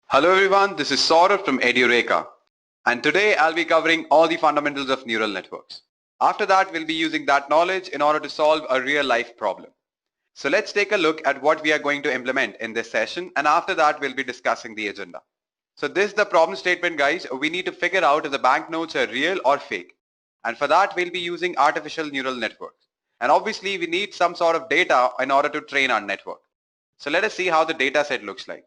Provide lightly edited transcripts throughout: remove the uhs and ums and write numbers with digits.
Hello everyone, this is Saurabh from Edureka, and today I'll be covering all the fundamentals of neural networks. After that, we'll be using that knowledge in order to solve a real life problem. So let's take a look at what we are going to implement in this session, and after that we'll be discussing the agenda. So this is the problem statement, guys. We need to figure out if the banknotes are real or fake. And for that we'll be using artificial neural networks. And obviously we need some sort of data in order to train our network. So let us see how the data set looks like.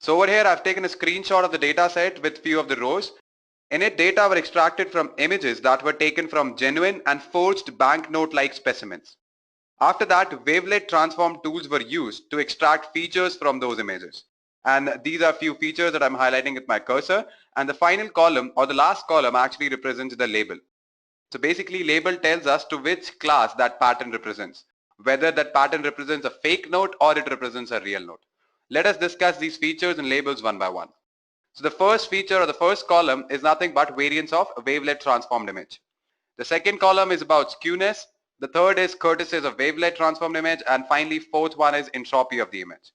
So over here I've taken a screenshot of the data set with few of the rows. In it, data were extracted from images that were taken from genuine and forged banknote-like specimens. After that, wavelet transform tools were used to extract features from those images. And these are few features that I'm highlighting with my cursor. And the final column or the last column actually represents the label. So basically label tells us to which class that pattern represents, whether that pattern represents a fake note or it represents a real note. Let us discuss these features and labels one by one. So the first feature or the first column is nothing but variance of a wavelet transformed image. The second column is about skewness. The third is curtices of wavelet transformed image, and finally fourth one is entropy of the image.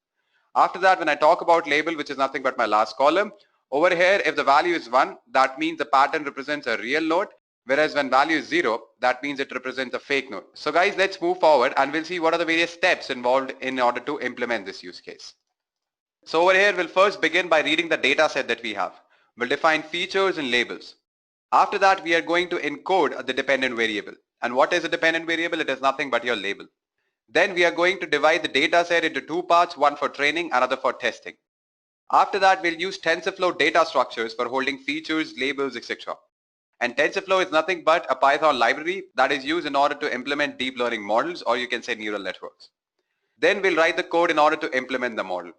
After that, when I talk about label, which is nothing but my last column, over here if the value is 1, that means the pattern represents a real note, whereas when value is 0, that means it represents a fake note. So guys, let's move forward and we'll see what are the various steps involved in order to implement this use case. So over here we'll first begin by reading the data set that we have. We'll define features and labels. After that we are going to encode the dependent variable. And what is a dependent variable? It is nothing but your label. Then we are going to divide the data set into two parts, one for training, another for testing. After that we'll use TensorFlow data structures for holding features, labels, etc. And TensorFlow is nothing but a Python library that is used in order to implement deep learning models, or you can say neural networks. Then we'll write the code in order to implement the model.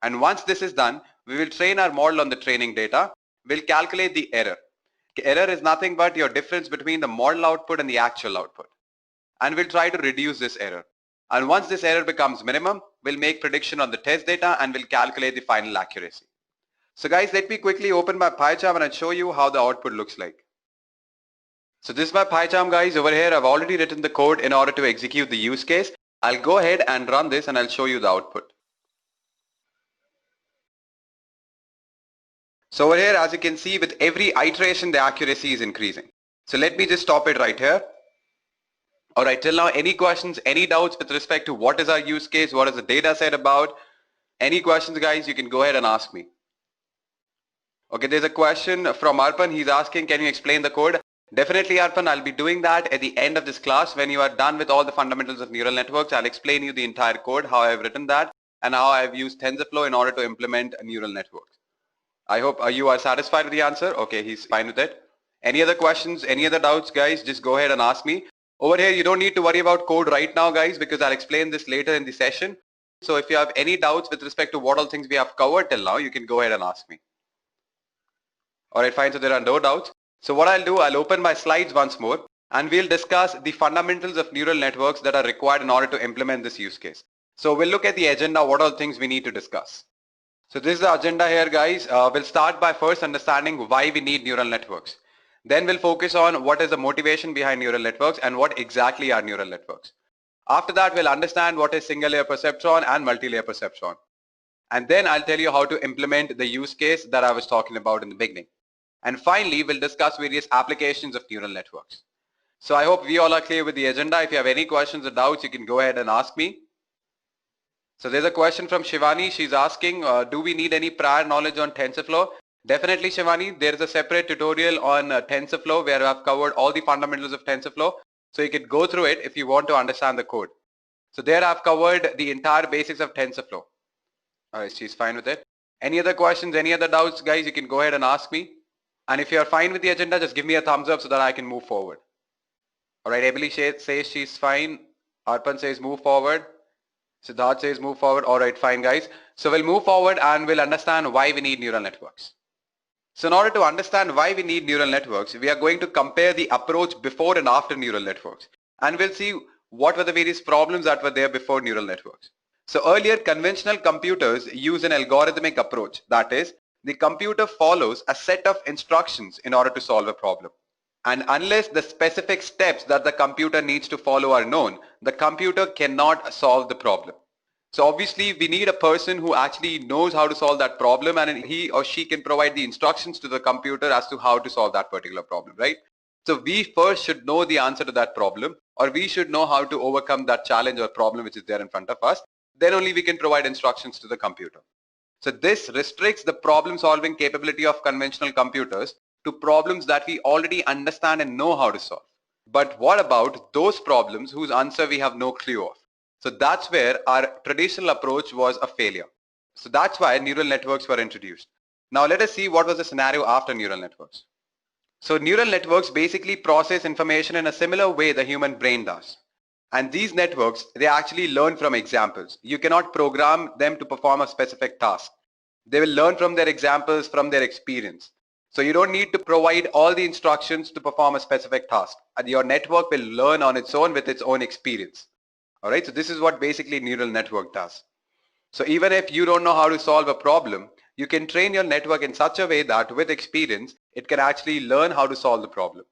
And once this is done, we will train our model on the training data. We'll calculate the error. Error is nothing but your difference between the model output and the actual output. And we'll try to reduce this error. And once this error becomes minimum, we'll make prediction on the test data and we'll calculate the final accuracy. So guys, let me quickly open my PyCharm and I'll show you how the output looks like. So this is my PyCharm, guys. Over here I've already written the code in order to execute the use case. I'll go ahead and run this and I'll show you the output. So over here, as you can see, with every iteration the accuracy is increasing. So let me just stop it right here. Alright, till now any questions, any doubts with respect to what is our use case, what is the data set about? Any questions, guys, you can go ahead and ask me. Okay, there's a question from Arpan. He's asking, can you explain the code? Definitely, Arpan, I'll be doing that at the end of this class. When you are done with all the fundamentals of neural networks, I'll explain you the entire code, how I've written that, and how I've used TensorFlow in order to implement neural networks. I hope you are satisfied with the answer. Okay, he's fine with it. Any other questions, any other doubts, guys, just go ahead and ask me. Over here, you don't need to worry about code right now, guys, because I'll explain this later in the session. So if you have any doubts with respect to what all things we have covered till now, you can go ahead and ask me. Alright, fine, so there are no doubts. So what I'll do, I'll open my slides once more and we'll discuss the fundamentals of neural networks that are required in order to implement this use case. So we'll look at the agenda, what all things we need to discuss. So this is the agenda here, guys. We'll start by first understanding why we need neural networks. Then we'll focus on what is the motivation behind neural networks and what exactly are neural networks. After that, we'll understand what is single layer perceptron and multi-layer perceptron. And then I'll tell you how to implement the use case that I was talking about in the beginning. And finally, we'll discuss various applications of neural networks. So I hope we all are clear with the agenda. If you have any questions or doubts, you can go ahead and ask me. So there's a question from Shivani. She's asking, do we need any prior knowledge on TensorFlow? Definitely, Shivani. There is a separate tutorial on TensorFlow where I've covered all the fundamentals of TensorFlow. So you can go through it if you want to understand the code. So there I've covered the entire basics of TensorFlow. Alright, she's fine with it. Any other questions, any other doubts, guys, you can go ahead and ask me. And if you're fine with the agenda, just give me a thumbs up so that I can move forward. Alright, Emily says she's fine. Arpan says move forward. Siddharth says move forward. Alright, fine, guys. So we'll move forward and we'll understand why we need neural networks. So in order to understand why we need neural networks, we are going to compare the approach before and after neural networks. And we'll see what were the various problems that were there before neural networks. So earlier, conventional computers use an algorithmic approach. That is, the computer follows a set of instructions in order to solve a problem. And unless the specific steps that the computer needs to follow are known, the computer cannot solve the problem. So obviously we need a person who actually knows how to solve that problem, and he or she can provide the instructions to the computer as to how to solve that particular problem, right? So we first should know the answer to that problem, or we should know how to overcome that challenge or problem which is there in front of us. Then only we can provide instructions to the computer. So this restricts the problem solving capability of conventional computers to problems that we already understand and know how to solve. But what about those problems whose answer we have no clue of? So that's where our traditional approach was a failure. So that's why neural networks were introduced. Now let us see what was the scenario after neural networks. So neural networks basically process information in a similar way the human brain does. And these networks, they actually learn from examples. You cannot program them to perform a specific task. They will learn from their examples, from their experience. So you don't need to provide all the instructions to perform a specific task. And your network will learn on its own with its own experience. All right, so this is what basically neural network does. So even if you don't know how to solve a problem, you can train your network in such a way that with experience, it can actually learn how to solve the problem.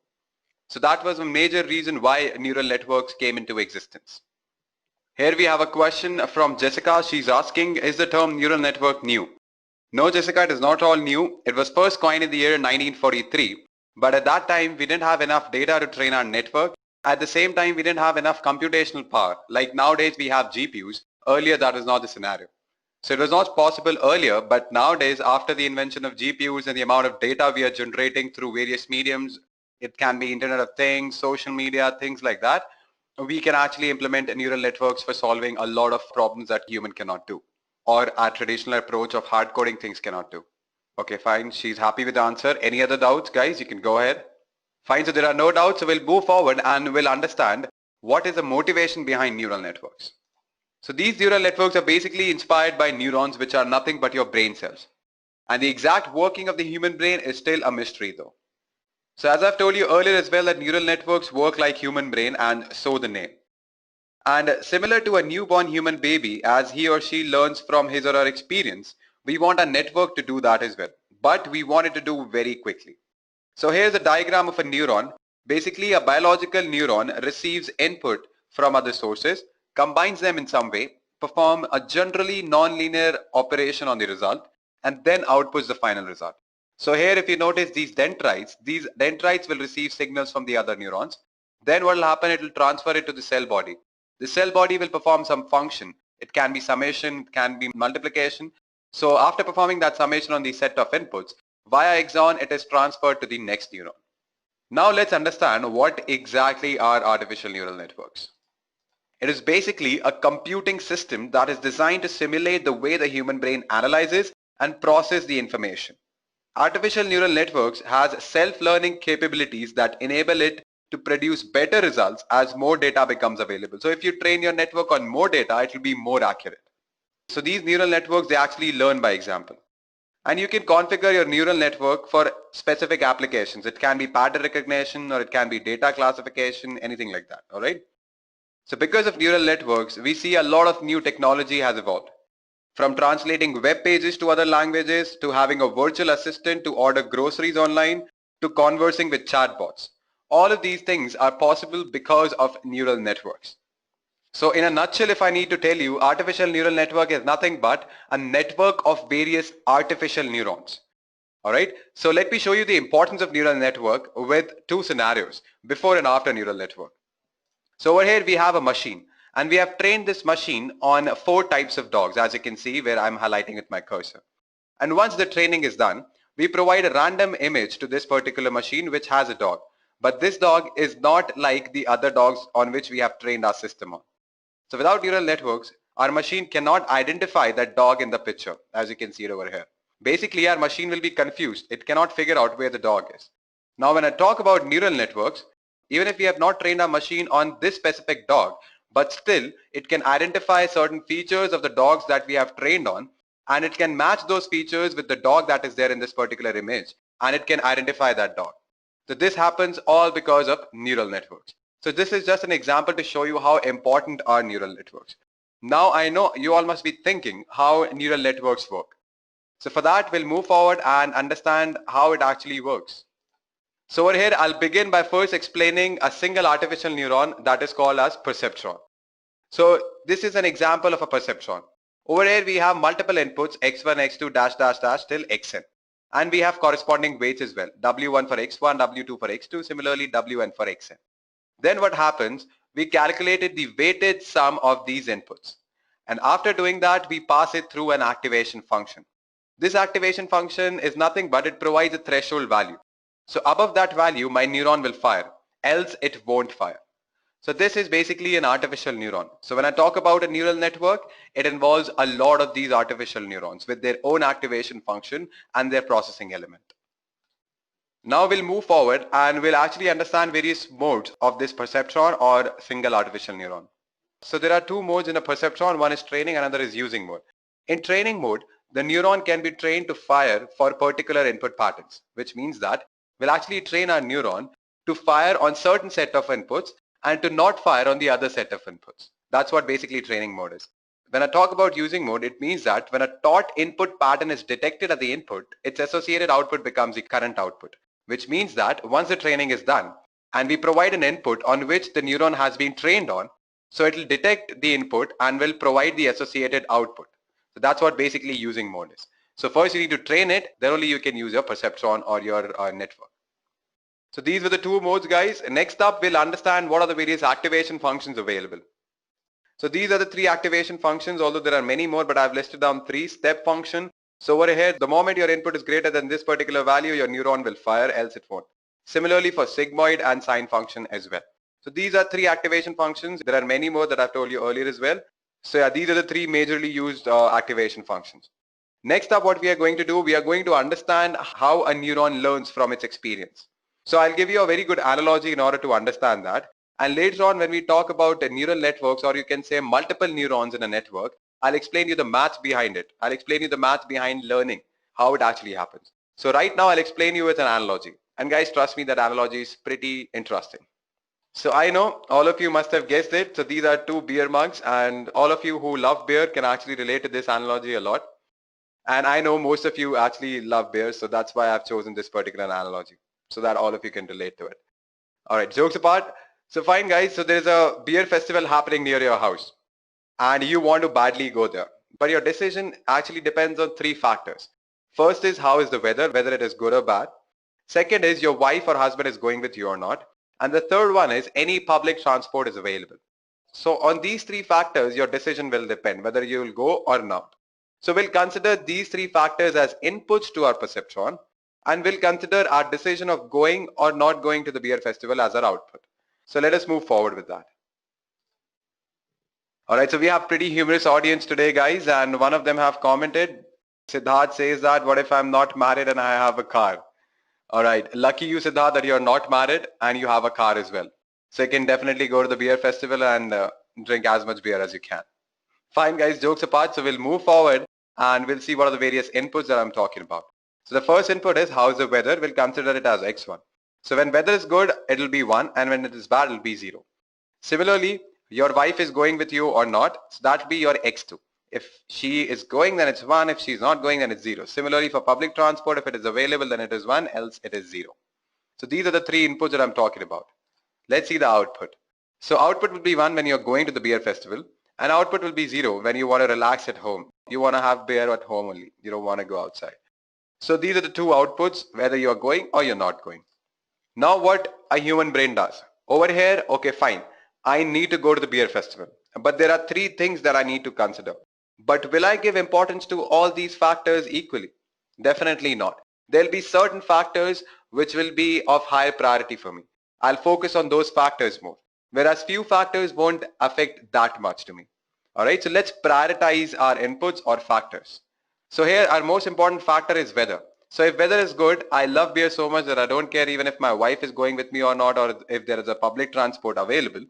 So that was a major reason why neural networks came into existence. Here we have a question from Jessica. She's asking, is the term neural network new? No, Jessica, it is not all new. It was first coined in the year 1943, but at that time we didn't have enough data to train our network. At the same time, we didn't have enough computational power. Like nowadays we have GPUs. Earlier that was not the scenario. So it was not possible earlier, but nowadays after the invention of GPUs and the amount of data we are generating through various mediums, it can be Internet of Things, social media, things like that, we can actually implement neural networks for solving a lot of problems that human cannot do, or our traditional approach of hard coding things cannot do. Okay, fine. She's happy with the answer. Any other doubts, guys? You can go ahead. Fine, so there are no doubts, so we'll move forward and we'll understand what is the motivation behind neural networks. So these neural networks are basically inspired by neurons, which are nothing but your brain cells. And the exact working of the human brain is still a mystery though. So as I've told you earlier as well, that neural networks work like human brain, and so the name. And similar to a newborn human baby, as he or she learns from his or her experience, we want a network to do that as well. But we want it to do very quickly. So here's a diagram of a neuron. Basically, a biological neuron receives input from other sources, combines them in some way, perform a generally non-linear operation on the result, and then outputs the final result. So here if you notice these dendrites will receive signals from the other neurons. Then what will happen, it will transfer it to the cell body. The cell body will perform some function. It can be summation, it can be multiplication. So after performing that summation on the set of inputs, via axon it is transferred to the next neuron. Now let's understand what exactly are artificial neural networks. It is basically a computing system that is designed to simulate the way the human brain analyzes and processes the information. Artificial neural networks has self-learning capabilities that enable it to produce better results as more data becomes available. So if you train your network on more data, it will be more accurate. So these neural networks, they actually learn by example. And you can configure your neural network for specific applications. It can be pattern recognition, or it can be data classification, anything like that, all right? So because of neural networks, we see a lot of new technology has evolved. From translating web pages to other languages, to having a virtual assistant to order groceries online, to conversing with chatbots. All of these things are possible because of neural networks. So in a nutshell, if I need to tell you, artificial neural network is nothing but a network of various artificial neurons. Alright, so let me show you the importance of neural network with two scenarios, before and after neural network. So over here we have a machine, and we have trained this machine on 4 types of dogs, as you can see where I'm highlighting with my cursor. And once the training is done, we provide a random image to this particular machine which has a dog. But this dog is not like the other dogs on which we have trained our system on. So without neural networks, our machine cannot identify that dog in the picture, as you can see it over here. Basically, our machine will be confused. It cannot figure out where the dog is. Now, when I talk about neural networks, even if we have not trained our machine on this specific dog, but still it can identify certain features of the dogs that we have trained on, and it can match those features with the dog that is there in this particular image, and it can identify that dog. So this happens all because of neural networks. So this is just an example to show you how important are neural networks. Now I know you all must be thinking how neural networks work. So for that, we'll move forward and understand how it actually works. So over here, I'll begin by first explaining a single artificial neuron that is called as perceptron. So this is an example of a perceptron. Over here we have multiple inputs x1, x2, dash, dash, dash till xn. And we have corresponding weights as well. W1 for x1, W2 for x2, similarly Wn for xn. Then what happens? We calculated the weighted sum of these inputs. And after doing that, we pass it through an activation function. This activation function is nothing but it provides a threshold value. So above that value, my neuron will fire, else it won't fire. So this is basically an artificial neuron. So when I talk about a neural network, it involves a lot of these artificial neurons with their own activation function and their processing element. Now we'll move forward and we'll actually understand various modes of this perceptron or single artificial neuron. So there are two modes in a perceptron. One is training, another is using mode. In training mode, the neuron can be trained to fire for particular input patterns, which means that we'll actually train our neuron to fire on certain set of inputs and to not fire on the other set of inputs. That's what basically training mode is. When I talk about using mode, it means that when a taught input pattern is detected at the input, its associated output becomes the current output, which means that once the training is done and we provide an input on which the neuron has been trained on, so it will detect the input and will provide the associated output. So that's what basically using mode is. So first you need to train it, then only you can use your perceptron or your network. So these were the two modes, guys. Next up, we'll understand what are the various activation functions available. So these are the three activation functions, although there are many more, but I've listed down three. Step function. So over here, the moment your input is greater than this particular value, your neuron will fire, else it won't. Similarly for sigmoid and sine function as well. So these are three activation functions. There are many more that I've told you earlier as well. So yeah, these are the three majorly used activation functions. Next up, what we are going to do, we are going to understand how a neuron learns from its experience. So I'll give you a very good analogy in order to understand that. And later on, when we talk about neural networks, or you can say multiple neurons in a network, I'll explain you the math behind it. I'll explain you the math behind learning, how it actually happens. So right now I'll explain you with an analogy. And guys, trust me, that analogy is pretty interesting. So I know all of you must have guessed it. So these are two beer mugs, and all of you who love beer can actually relate to this analogy a lot. And I know most of you actually love beer, so that's why I've chosen this particular analogy, so that all of you can relate to it. All right, jokes apart. So fine, guys. So there's a beer festival happening near your house and you want to badly go there. But your decision actually depends on three factors. First is how is the weather, whether it is good or bad. Second is your wife or husband is going with you or not. And the third one is any public transport is available. So on these three factors, your decision will depend whether you will go or not. So we'll consider these three factors as inputs to our perceptron, and we'll consider our decision of going or not going to the beer festival as our output. So let us move forward with that. Alright, so we have pretty humorous audience today, guys, and one of them have commented. Siddharth says that, what if I'm not married and I have a car? Alright, lucky you, Siddharth, that you're not married and you have a car as well. So you can definitely go to the beer festival and drink as much beer as you can. Fine, guys, jokes apart, so we'll move forward and we'll see what are the various inputs that I'm talking about. So the first input is how's the weather. We'll consider it as x1. So when weather is good, it'll be 1, and when it is bad, it'll be 0. Similarly, your wife is going with you or not, so that'll be your x2. If she is going, then it's 1. If she's not going, then it's 0. Similarly, for public transport, if it is available, then it is 1, else it is 0. So these are the three inputs that I'm talking about. Let's see the output. So output will be 1 when you're going to the beer festival, and output will be 0 when you want to relax at home. You want to have beer at home only. You don't want to go outside. So these are the two outputs, whether you're going or you're not going. Now what a human brain does. Over here, okay, fine. I need to go to the beer festival. But there are three things that I need to consider. But will I give importance to all these factors equally? Definitely not. There'll be certain factors which will be of higher priority for me. I'll focus on those factors more. Whereas few factors won't affect that much to me. Alright, so let's prioritize our inputs or factors. So here our most important factor is weather. So if weather is good, I love beer so much that I don't care even if my wife is going with me or not, or if there is a public transport available.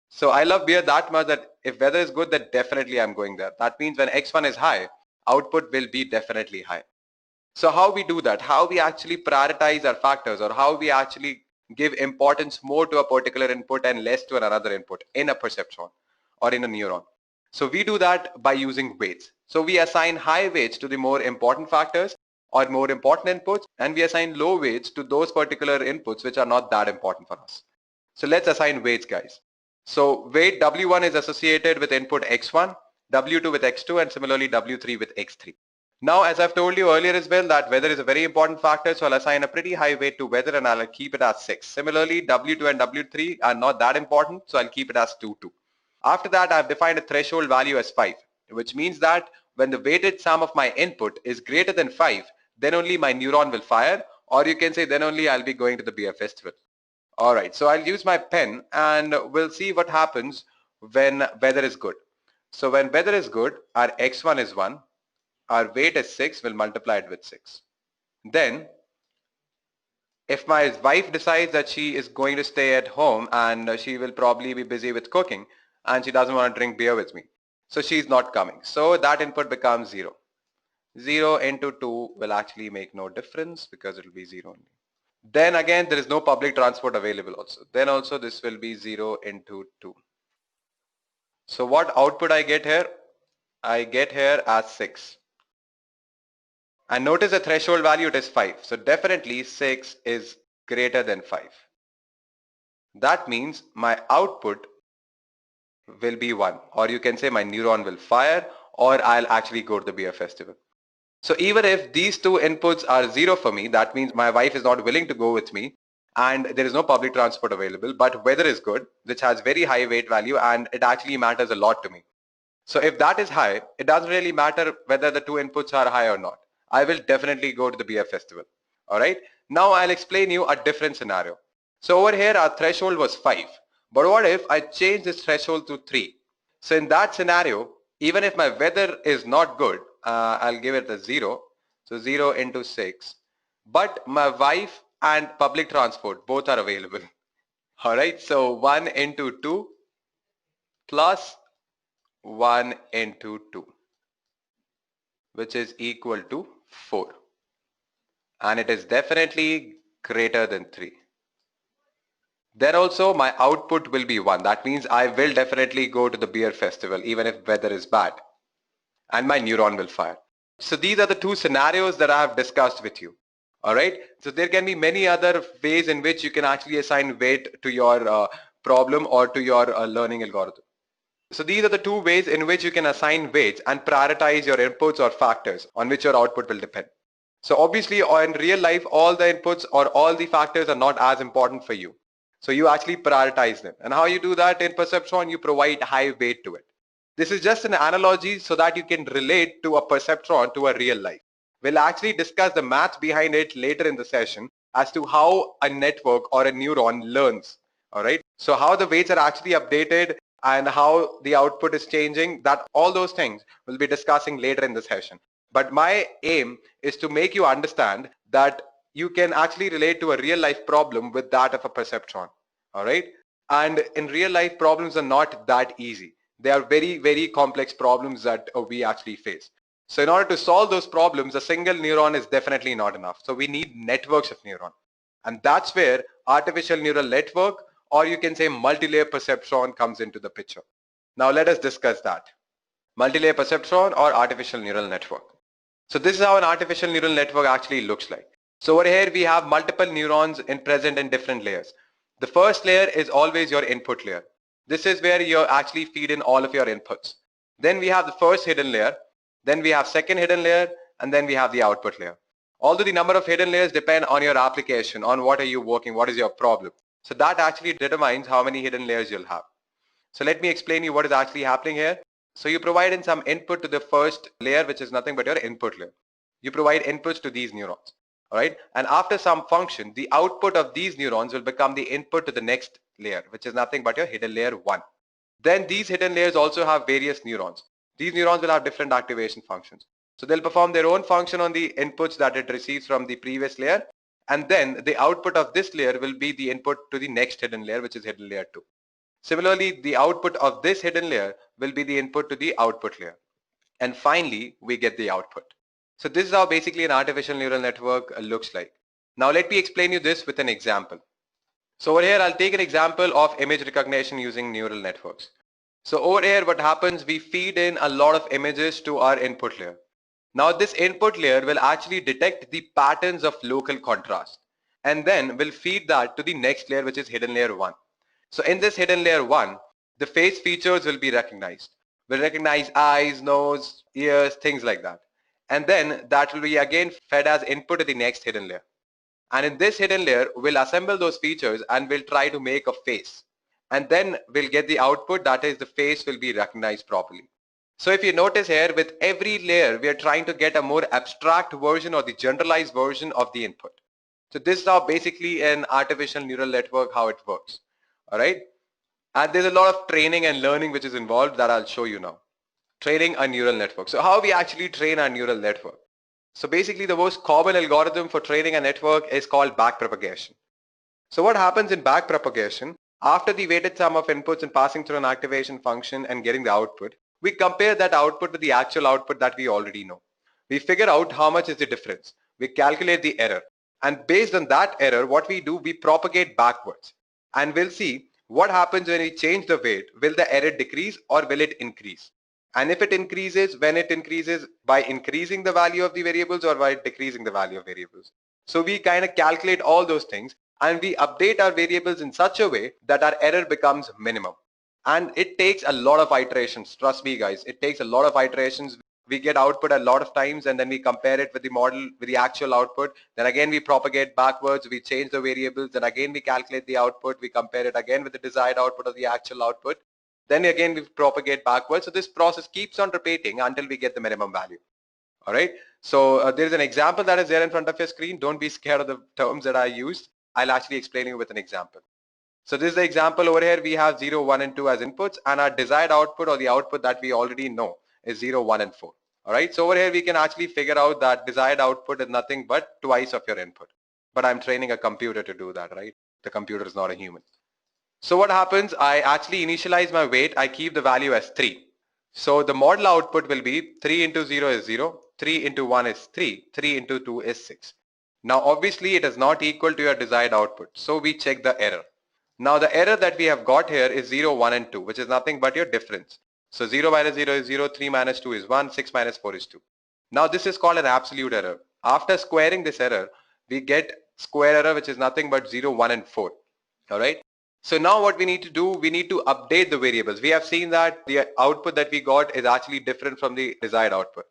So I love beer that much that if weather is good, then definitely I'm going there. That means when x1 is high, output will be definitely high. So how we do that, how we actually prioritize our factors, or how we actually give importance more to a particular input and less to another input in a perceptron or in a neuron. So we do that by using weights. So we assign high weights to the more important factors or more important inputs, and we assign low weights to those particular inputs which are not that important for us. So let's assign weights, guys. So weight W1 is associated with input X1, W2 with X2, and similarly W3 with X3. Now, as I've told you earlier as well, that weather is a very important factor, so I'll assign a pretty high weight to weather and I'll keep it as 6. Similarly, W2 and W3 are not that important, so I'll keep it as 2, 2. After that, I've defined a threshold value as 5, which means that when the weighted sum of my input is greater than 5, then only my neuron will fire, or you can say then only I'll be going to the beer festival. Alright, so I'll use my pen and we'll see what happens when weather is good. So when weather is good, our X1 is 1, our weight is 6, we'll multiply it with 6. Then, if my wife decides that she is going to stay at home and she will probably be busy with cooking and she doesn't want to drink beer with me, so she's not coming. So that input becomes 0. 0 into 2 will actually make no difference because it will be 0 only. Then again, there is no public transport available also. Then also this will be 0 into 2. So what output I get here? I get here as 6. And notice the threshold value, it is 5. So definitely 6 is greater than 5. That means my output will be 1, or you can say my neuron will fire, or I'll actually go to the beer festival. So even if these two inputs are 0 for me, that means my wife is not willing to go with me and there is no public transport available, but weather is good, which has very high weight value and it actually matters a lot to me. So if that is high, it doesn't really matter whether the two inputs are high or not. I will definitely go to the beer festival. Alright, now I'll explain you a different scenario. So over here our threshold was 5, but what if I change this threshold to 3? So in that scenario, even if my weather is not good, I'll give it a 0. So 0 into 6. But my wife and public transport both are available. Alright, so 1 into 2 plus 1 into 2, which is equal to 4. And it is definitely greater than 3. Then also my output will be 1. That means I will definitely go to the beer festival even if weather is bad. And my neuron will fire. So these are the two scenarios that I have discussed with you. Alright, so there can be many other ways in which you can actually assign weight to your problem or to your learning algorithm. So these are the two ways in which you can assign weights and prioritize your inputs or factors on which your output will depend. So obviously in real life, all the inputs or all the factors are not as important for you. So you actually prioritize them. And how you do that in perceptron, you provide high weight to it. This is just an analogy so that you can relate to a perceptron to a real life. We'll actually discuss the math behind it later in the session as to how a network or a neuron learns. Alright, so how the weights are actually updated and how the output is changing, that all those things we'll be discussing later in the session. But my aim is to make you understand that you can actually relate to a real life problem with that of a perceptron. Alright, and in real life problems are not that easy. They are very, very complex problems that we actually face. So in order to solve those problems, a single neuron is definitely not enough. So we need networks of neurons. And that's where artificial neural network, or you can say multi-layer perceptron, comes into the picture. Now let us discuss that. Multi-layer perceptron or artificial neural network. So this is how an artificial neural network actually looks like. So over here we have multiple neurons present in different layers. The first layer is always your input layer. This is where you actually feed in all of your inputs. Then we have the first hidden layer. Then we have second hidden layer, and then we have the output layer. Although the number of hidden layers depend on your application, on what are you working, what is your problem. So that actually determines how many hidden layers you'll have. So let me explain you what is actually happening here. So you provide in some input to the first layer, which is nothing but your input layer. You provide inputs to these neurons. Alright, and after some function, the output of these neurons will become the input to the next layer, which is nothing but your hidden layer 1. Then these hidden layers also have various neurons. These neurons will have different activation functions. So they'll perform their own function on the inputs that it receives from the previous layer, and then the output of this layer will be the input to the next hidden layer, which is hidden layer 2. Similarly, the output of this hidden layer will be the input to the output layer. And finally, we get the output. So this is how basically an artificial neural network looks like. Now let me explain you this with an example. So over here, I'll take an example of image recognition using neural networks. So over here, what happens, we feed in a lot of images to our input layer. Now this input layer will actually detect the patterns of local contrast and then will feed that to the next layer, which is hidden layer 1. So in this hidden layer 1, the face features will be recognized. We'll recognize eyes, nose, ears, things like that. And then that will be again fed as input to the next hidden layer. And in this hidden layer, we'll assemble those features and we'll try to make a face. And then we'll get the output, that is the face will be recognized properly. So if you notice here, with every layer, we are trying to get a more abstract version or the generalized version of the input. So this is how basically an artificial neural network, how it works. All right. And there's a lot of training and learning which is involved that I'll show you now. Training a neural network. So how we actually train our neural network? So basically the most common algorithm for training a network is called backpropagation. So what happens in backpropagation, after the weighted sum of inputs and passing through an activation function and getting the output, we compare that output to the actual output that we already know. We figure out how much is the difference. We calculate the error. And based on that error, what we do, we propagate backwards. And we'll see what happens when we change the weight. Will the error decrease or will it increase? And if it increases, when it increases by increasing the value of the variables or by decreasing the value of variables. So we kind of calculate all those things and we update our variables in such a way that our error becomes minimum. And it takes a lot of iterations. Trust me guys, it takes a lot of iterations. We get output a lot of times and then we compare it with the model, with the actual output. Then again we propagate backwards, we change the variables, then again we calculate the output, we compare it again with the desired output of the actual output. Then again we propagate backwards. So this process keeps on repeating until we get the minimum value. All right. So there's an example that is there in front of your screen. Don't be scared of the terms that I used. I'll actually explain you with an example. So this is the example over here. We have 0, 1 and 2 as inputs and our desired output or the output that we already know is 0, 1 and 4. All right. So over here we can actually figure out that desired output is nothing but twice of your input. But I'm training a computer to do that, right? The computer is not a human. So what happens, I actually initialize my weight, I keep the value as 3. So the model output will be 3 into 0 is 0, 3 into 1 is 3, 3 into 2 is 6. Now obviously it is not equal to your desired output, so we check the error. Now the error that we have got here is 0, 1 and 2, which is nothing but your difference. So 0 minus 0 is 0, 3 minus 2 is 1, 6 minus 4 is 2. Now this is called an absolute error. After squaring this error, we get square error which is nothing but 0, 1 and 4. Alright. So now what we need to do, we need to update the variables. We have seen that the output that we got is actually different from the desired output.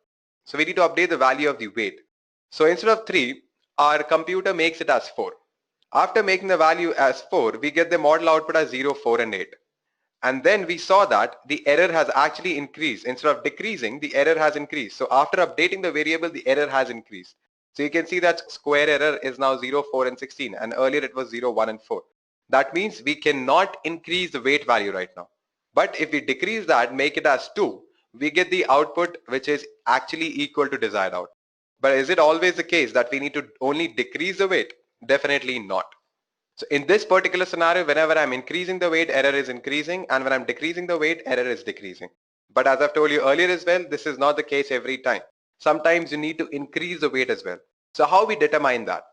So we need to update the value of the weight. So instead of 3, our computer makes it as 4. After making the value as 4, we get the model output as 0, 4 and 8. And then we saw that the error has actually increased. Instead of decreasing, the error has increased. So after updating the variable, the error has increased. So you can see that square error is now 0, 4 and 16 and earlier it was 0, 1 and 4. That means we cannot increase the weight value right now. But if we decrease that, make it as 2, we get the output which is actually equal to desired output. But is it always the case that we need to only decrease the weight? Definitely not. So in this particular scenario, whenever I'm increasing the weight, error is increasing, and when I'm decreasing the weight, error is decreasing. But as I've told you earlier as well, this is not the case every time. Sometimes you need to increase the weight as well. So how we determine that?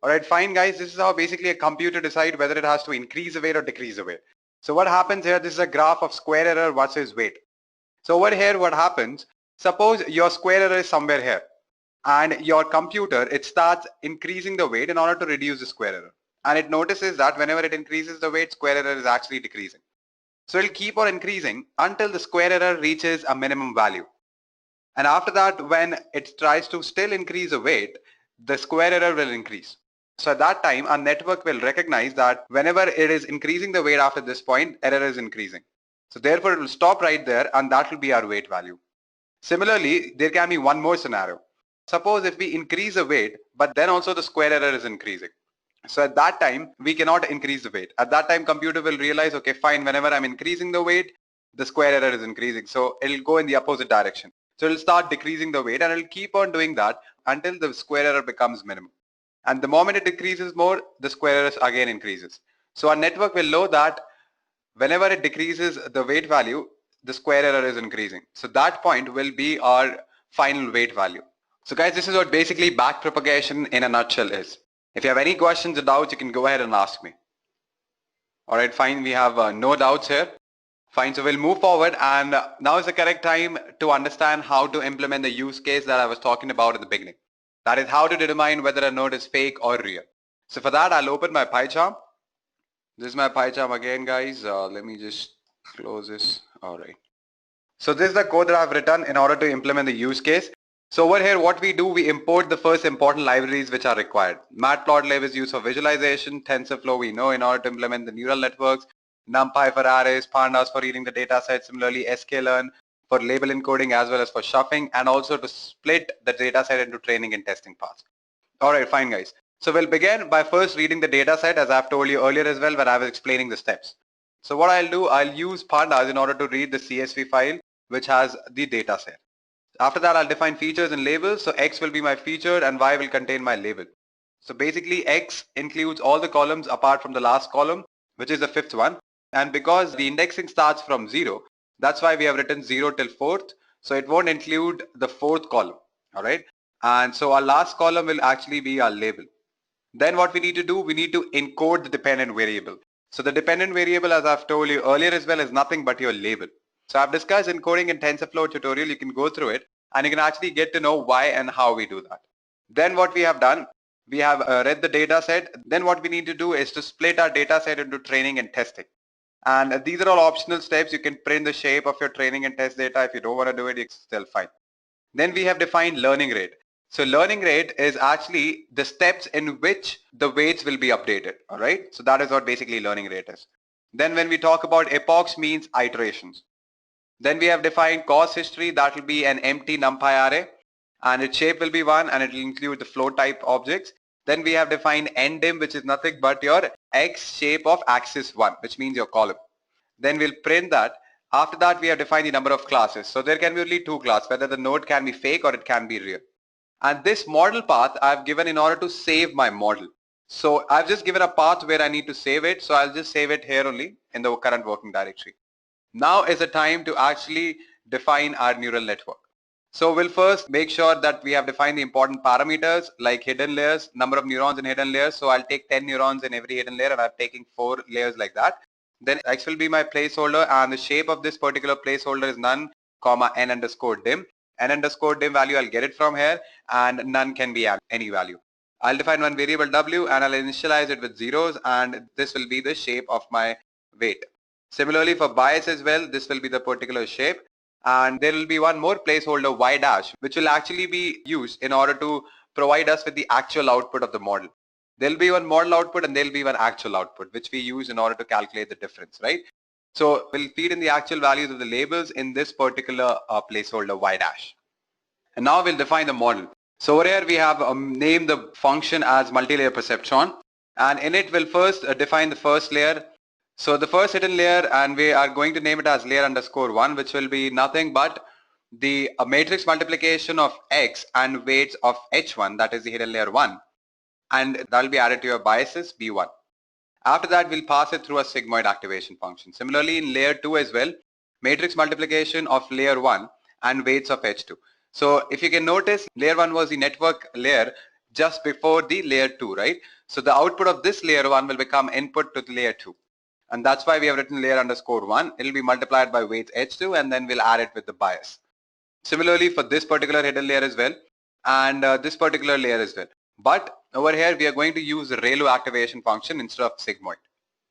Alright, fine guys, this is how basically a computer decides whether it has to increase the weight or decrease the weight. So what happens here, this is a graph of square error versus weight. So over here what happens, suppose your square error is somewhere here and your computer, it starts increasing the weight in order to reduce the square error. And it notices that whenever it increases the weight, square error is actually decreasing. So it'll keep on increasing until the square error reaches a minimum value. And after that, when it tries to still increase the weight, the square error will increase. So at that time, our network will recognize that whenever it is increasing the weight after this point, error is increasing. So therefore it will stop right there and that will be our weight value. Similarly, there can be one more scenario. Suppose if we increase the weight, but then also the square error is increasing. So at that time, we cannot increase the weight. At that time, computer will realize, okay, fine, whenever I'm increasing the weight, the square error is increasing. So it'll go in the opposite direction. So it'll start decreasing the weight and it'll keep on doing that until the square error becomes minimum. And the moment it decreases more, the square error again increases. So our network will know that whenever it decreases the weight value, the square error is increasing. So that point will be our final weight value. So guys, this is what basically backpropagation in a nutshell is. If you have any questions or doubts, you can go ahead and ask me. All right, fine. We have no doubts here. Fine. So we'll move forward, and now is the correct time to understand how to implement the use case that I was talking about at the beginning. That is how to determine whether a node is fake or real. So for that, I'll open my PyCharm. This is my PyCharm again, guys. Let me just Close this. All right. So this is the code that I've written in order to implement the use case. So over here, what we do, we import the first important libraries which are required. Matplotlib is used for visualization. TensorFlow we know in order to implement the neural networks. NumPy for arrays, Pandas for reading the data set. Similarly, sklearn for label encoding as well as for shuffling, and also to split the data set into training and testing parts. All right, fine guys. So we'll begin by first reading the data set as I've told you earlier as well when I was explaining the steps. So what I'll do, I'll use Pandas in order to read the CSV file which has the data set. After that, I'll define features and labels. So X will be my feature and Y will contain my label. So basically X includes all the columns apart from the last column, which is the fifth one. And because the indexing starts from 0, that's why we have written 0 till 4th. So it won't include the 4th column. All right. And so our last column will actually be our label. Then what we need to do, we need to encode the dependent variable. So the dependent variable, as I've told you earlier as well, is nothing but your label. So I've discussed encoding in TensorFlow tutorial. You can go through it and you can actually get to know why and how we do that. Then what we have done, we have read the data set. Then what we need to do is to split our data set into training and testing. And these are all optional steps. You can print the shape of your training and test data. If you don't want to do it, it's still fine. Then we have defined learning rate. So learning rate is actually the steps in which the weights will be updated. All right. So that is what basically learning rate is. Then when we talk about epochs, means iterations. Then we have defined course history. That will be an empty NumPy array and its shape will be 1 and it will include the float type objects. Then we have defined ndim, which is nothing but your X shape of axis 1, which means your column. Then we'll print that. After that, we have defined the number of classes. So there can be only 2 classes, whether the node can be fake or it can be real. And this model path I've given in order to save my model. So I've just given a path where I need to save it. So I'll just save it here only in the current working directory. Now is the time to actually define our neural network. So we'll first make sure that we have defined the important parameters like hidden layers, number of neurons in hidden layers. So I'll take 10 neurons in every hidden layer and I'm taking 4 layers like that. Then X will be my placeholder and the shape of this particular placeholder is none, comma n underscore dim. N underscore dim value, I'll get it from here and none can be any value. I'll define one variable W and I'll initialize it with zeros and this will be the shape of my weight. Similarly for bias as well, this will be the particular shape and there will be one more placeholder Y dash which will actually be used in order to provide us with the actual output of the model. There'll be one model output and there'll be one actual output which we use in order to calculate the difference, right? So we'll feed in the actual values of the labels in this particular placeholder Y dash. And now we'll define the model. So over here we have named the function as multi-layer perceptron and in it we'll first define the first layer. So the first hidden layer and we are going to name it as layer underscore 1 which will be nothing but the matrix multiplication of X and weights of H1, that is the hidden layer 1. And that will be added to your biases B1. After that, we'll pass it through a sigmoid activation function. Similarly, in layer 2 as well, matrix multiplication of layer 1 and weights of H2. So if you can notice, layer 1 was the network layer just before the layer 2, right? So the output of this layer 1 will become input to the layer 2. And that's why we have written layer underscore 1. It will be multiplied by weights H2 and then we'll add it with the bias. Similarly, for this particular hidden layer as well and this particular layer as well. But over here, we are going to use the ReLU activation function instead of sigmoid.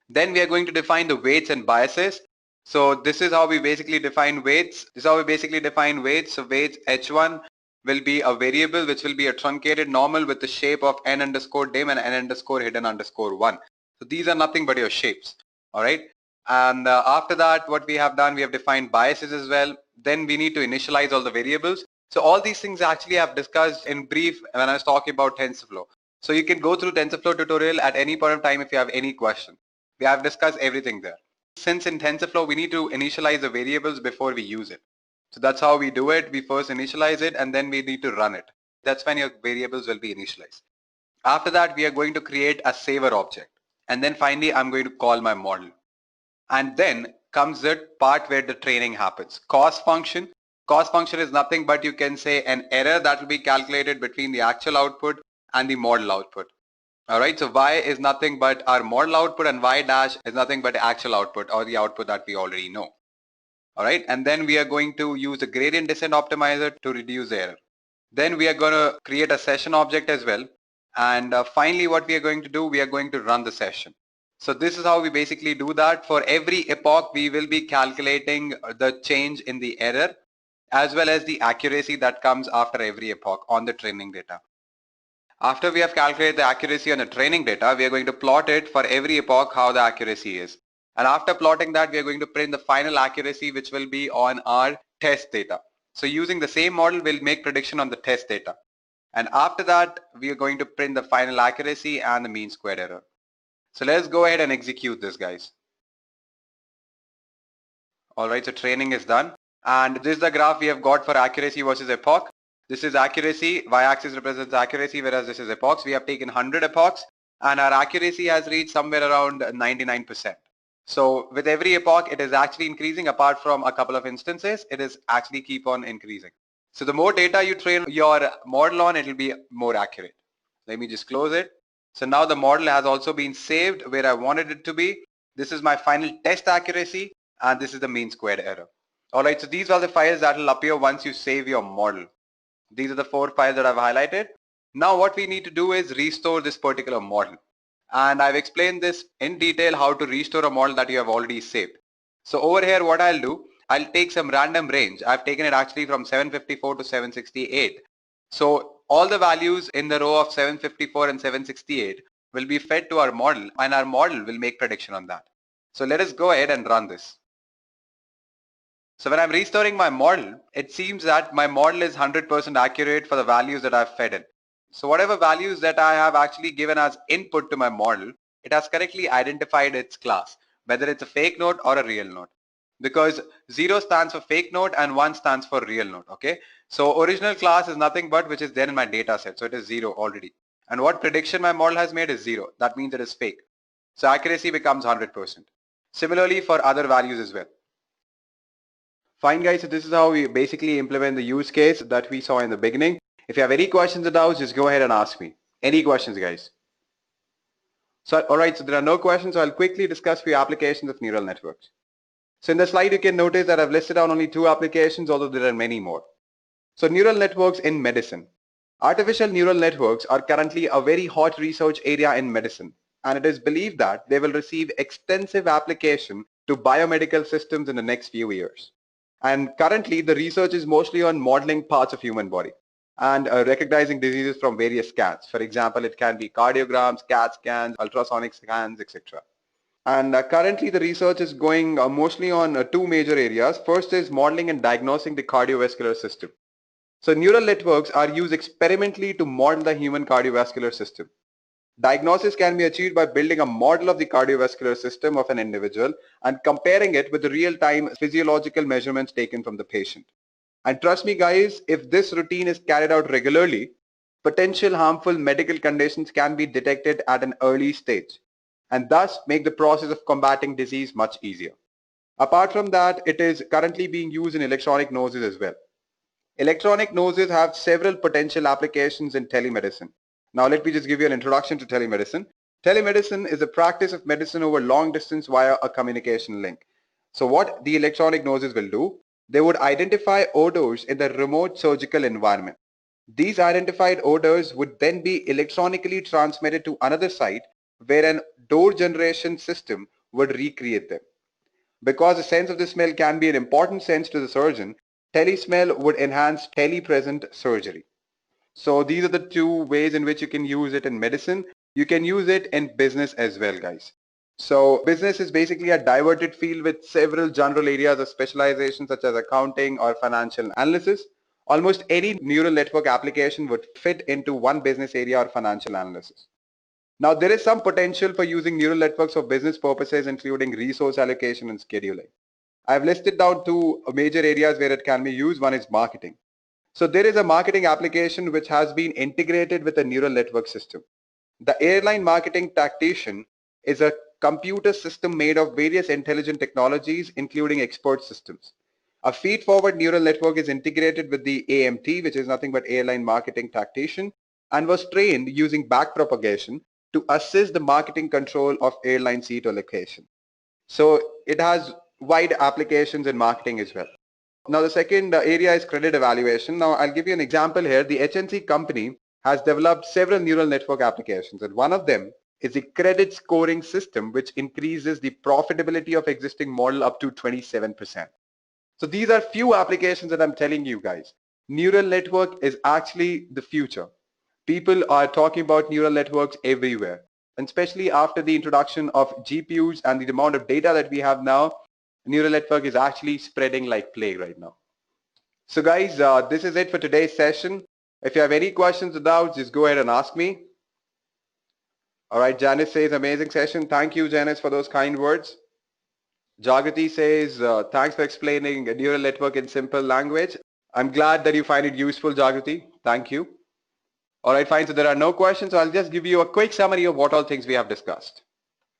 Then we are going to define the weights and biases. So this is how we basically define weights. This is how we basically define weights. So weights H1 will be a variable which will be a truncated normal with the shape of n underscore dim and n underscore hidden underscore 1. So these are nothing but your shapes. All right. And after that, what we have done, we have defined biases as well. Then we need to initialize all the variables. So all these things actually I've discussed in brief when I was talking about TensorFlow. So you can go through TensorFlow tutorial at any point of time if you have any question. We have discussed everything there. Since in TensorFlow, we need to initialize the variables before we use it. So that's how we do it. We first initialize it and then we need to run it. That's when your variables will be initialized. After that, we are going to create a saver object. And then finally, I'm going to call my model. And then comes the part where the training happens. Cost function. Cost function is nothing but you can say an error that will be calculated between the actual output and the model output. All right, so Y is nothing but our model output and Y dash is nothing but the actual output or the output that we already know. All right, and then we are going to use the gradient descent optimizer to reduce the error. Then we are going to create a session object as well. And finally, what we are going to do, we are going to run the session. So this is how we basically do that. For every epoch, we will be calculating the change in the error as well as the accuracy that comes after every epoch on the training data. After we have calculated the accuracy on the training data, we are going to plot it for every epoch how the accuracy is. And after plotting that, we are going to print the final accuracy, which will be on our test data. So using the same model, we'll make prediction on the test data. And after that, we are going to print the final accuracy and the mean squared error. So let's go ahead and execute this, guys. All right, so training is done. And this is the graph we have got for accuracy versus epoch. This is accuracy, y-axis represents accuracy, whereas this is epochs. We have taken 100 epochs and our accuracy has reached somewhere around 99%. So with every epoch, it is actually increasing. Apart from a couple of instances, it is actually keep on increasing. So the more data you train your model on, it will be more accurate. Let me just close it. So now the model has also been saved where I wanted it to be. This is my final test accuracy and this is the mean squared error. Alright, so these are the files that will appear once you save your model. These are the 4 files that I've highlighted. Now what we need to do is restore this particular model. And I've explained this in detail how to restore a model that you have already saved. So over here what I'll do, I'll take some random range. I've taken it actually from 754 to 768. So all the values in the row of 754 and 768 will be fed to our model and our model will make prediction on that. So let us go ahead and run this. So when I'm restoring my model, it seems that my model is 100% accurate for the values that I've fed in. So whatever values that I have actually given as input to my model, it has correctly identified its class, whether it's a fake node or a real node. Because 0 stands for fake node and 1 stands for real node, okay? So original class is nothing but which is there in my data set, so it is 0 already. And what prediction my model has made is 0. That means it is fake. So accuracy becomes 100%. Similarly for other values as well. Fine guys, so this is how we basically implement the use case that we saw in the beginning. If you have any questions or doubts, just go ahead and ask me. Any questions guys? So alright, so there are no questions, so I'll quickly discuss few applications of neural networks. So in the slide you can notice that I've listed down only 2 applications, although there are many more. So neural networks in medicine. Artificial neural networks are currently a very hot research area in medicine, and it is believed that they will receive extensive application to biomedical systems in the next few years. And currently the research is mostly on modeling parts of human body and recognizing diseases from various scans. For example, it can be cardiograms, CAT scans, ultrasonic scans, etc. And currently the research is going mostly on 2 major areas. First is modeling and diagnosing the cardiovascular system. So neural networks are used experimentally to model the human cardiovascular system. Diagnosis can be achieved by building a model of the cardiovascular system of an individual and comparing it with the real-time physiological measurements taken from the patient. And trust me guys, if this routine is carried out regularly, potential harmful medical conditions can be detected at an early stage and thus make the process of combating disease much easier. Apart from that, it is currently being used in electronic noses as well. Electronic noses have several potential applications in telemedicine. Now let me just give you an introduction to telemedicine. Telemedicine is the practice of medicine over long distance via a communication link. So what the electronic noses will do, they would identify odors in the remote surgical environment. These identified odors would then be electronically transmitted to another site where an door generation system would recreate them. Because the sense of the smell can be an important sense to the surgeon, telesmell would enhance telepresent surgery. So these are the 2 ways in which you can use it in medicine. You can use it in business as well, guys. So business is basically a diverted field with several general areas of specialization such as accounting or financial analysis. Almost any neural network application would fit into one business area or financial analysis. Now there is some potential for using neural networks for business purposes, including resource allocation and scheduling. I've listed down 2 major areas where it can be used. One is marketing. So there is a marketing application which has been integrated with a neural network system. The airline marketing tactician is a computer system made of various intelligent technologies, including expert systems. A feed-forward neural network is integrated with the AMT, which is nothing but airline marketing tactician, and was trained using backpropagation to assist the marketing control of airline seat allocation. So it has wide applications in marketing as well. Now the second area is credit evaluation. Now I'll give you an example here. The HNC company has developed several neural network applications, and one of them is the credit scoring system, which increases the profitability of existing model up to 27%. So these are few applications that I'm telling you guys. Neural network is actually the future. People are talking about neural networks everywhere, and especially after the introduction of GPUs and the amount of data that we have now, neural network is actually spreading like plague right now. So guys, this is it for today's session. If you have any questions or doubts, just go ahead and ask me. All right, Janice says, amazing session. Thank you, Janice, for those kind words. Jagrati says, thanks for explaining a neural network in simple language. I'm glad that you find it useful, Jagrati. Thank you. All right, fine. So there are no questions. So I'll just give you a quick summary of what all things we have discussed.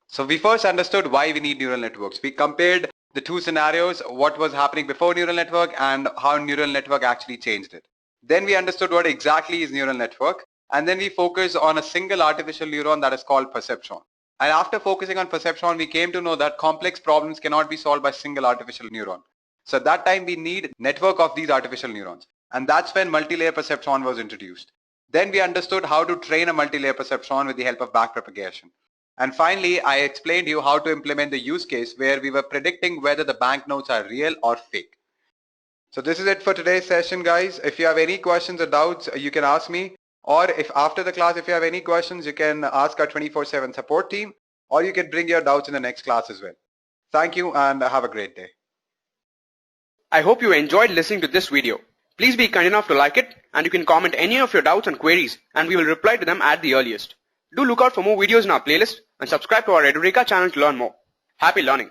So we first understood why we need neural networks. We compared the two scenarios, what was happening before neural network and how neural network actually changed it. Then we understood what exactly is neural network. And then we focused on a single artificial neuron that is called perceptron. And after focusing on perceptron, we came to know that complex problems cannot be solved by single artificial neuron. So at that time, we need network of these artificial neurons. And that's when multi-layer perceptron was introduced. Then we understood how to train a multi-layer perceptron with the help of backpropagation. And finally, I explained to you how to implement the use case where we were predicting whether the banknotes are real or fake. So this is it for today's session, guys. If you have any questions or doubts, you can ask me. Or if after the class, if you have any questions, you can ask our 24/7 support team, or you can bring your doubts in the next class as well. Thank you and have a great day. I hope you enjoyed listening to this video. Please be kind enough to like it, and you can comment any of your doubts and queries, and we will reply to them at the earliest. Do look out for more videos in our playlist and subscribe to our Edureka channel to learn more. Happy learning!